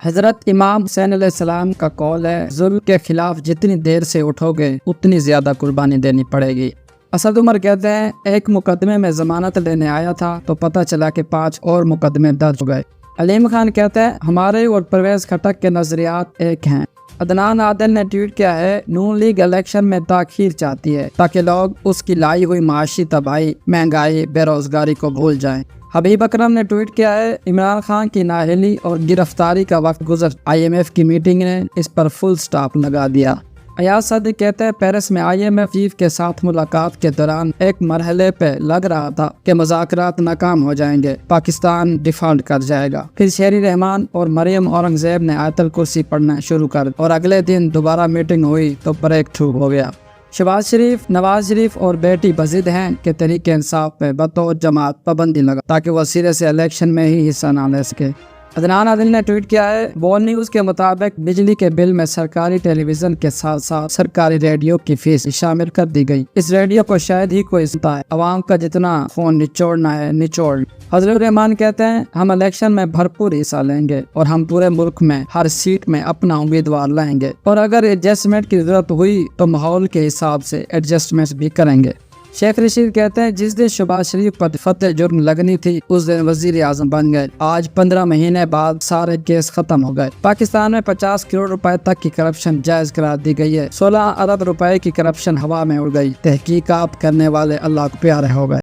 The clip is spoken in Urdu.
حضرت امام حسین علیہ السلام کا قول ہے، ظلم کے خلاف جتنی دیر سے اٹھو گے اتنی زیادہ قربانی دینی پڑے گی۔ اسد عمر کہتے ہیں، ایک مقدمے میں ضمانت لینے آیا تھا تو پتہ چلا کہ 5 اور مقدمے درج ہو گئے۔ علیم خان کہتے ہیں، ہمارے اور پرویز خٹک کے نظریات ایک ہیں۔ عدنان عادل نے ٹویٹ کیا ہے، نون لیگ الیکشن میں تاخیر چاہتی ہے تاکہ لوگ اس کی لائی ہوئی معاشی تباہی، مہنگائی، بے روزگاری کو بھول جائیں۔ حبیب اکرم نے ٹویٹ کیا ہے، عمران خان کی نااہلی اور گرفتاری کا وقت گزر، IMF کی میٹنگ نے اس پر فل سٹاپ لگا دیا۔ ایاز صدیق کہتے ہیں، پیرس میں IMF چیف کے ساتھ ملاقات کے دوران ایک مرحلے پہ لگ رہا تھا کہ مذاکرات ناکام ہو جائیں گے، پاکستان ڈیفالٹ کر جائے گا۔ پھر شہری رحمان اور مریم اورنگزیب نے آیت الکرسی پڑھنا شروع کر اور اگلے دن دوبارہ میٹنگ ہوئی تو بریک تھرو ہو گیا۔ شہباز شریف، نواز شریف اور بیٹی بضد ہیں کہ تحریک انصاف پہ بطور جماعت پابندی لگا تاکہ وہ سرے سے الیکشن میں ہی حصہ نہ لے سکے۔ عدنان عادل نے ٹویٹ کیا ہے، وال نیوز کے مطابق بجلی کے بل میں سرکاری ٹیلی ویژن کے ساتھ ساتھ سرکاری ریڈیو کی فیس شامل کر دی گئی۔ اس ریڈیو کو شاید ہی کوئی سنتا ہے، عوام کا جتنا خون نچوڑنا ہے نچوڑ۔ حضرت الرحمان کہتے ہیں، ہم الیکشن میں بھرپور حصہ لیں گے اور ہم پورے ملک میں ہر سیٹ میں اپنا امیدوار لائیں گے، اور اگر ایڈجسٹمنٹ کی ضرورت ہوئی تو ماحول کے حساب سے ایڈجسٹمنٹ بھی کریں گے۔ شیخ رشید کہتے ہیں، جس دن شہباز شریف پر فتح جرم لگنی تھی اس دن وزیر اعظم بن گئے، آج 15 مہینے بعد سارے کیس ختم ہو گئے۔ پاکستان میں 50 کروڑ روپے تک کی کرپشن جائز قرار دی گئی ہے، 16 ارب روپے کی کرپشن ہوا میں اڑ گئی، تحقیقات کرنے والے اللہ کو پیارے ہو گئے۔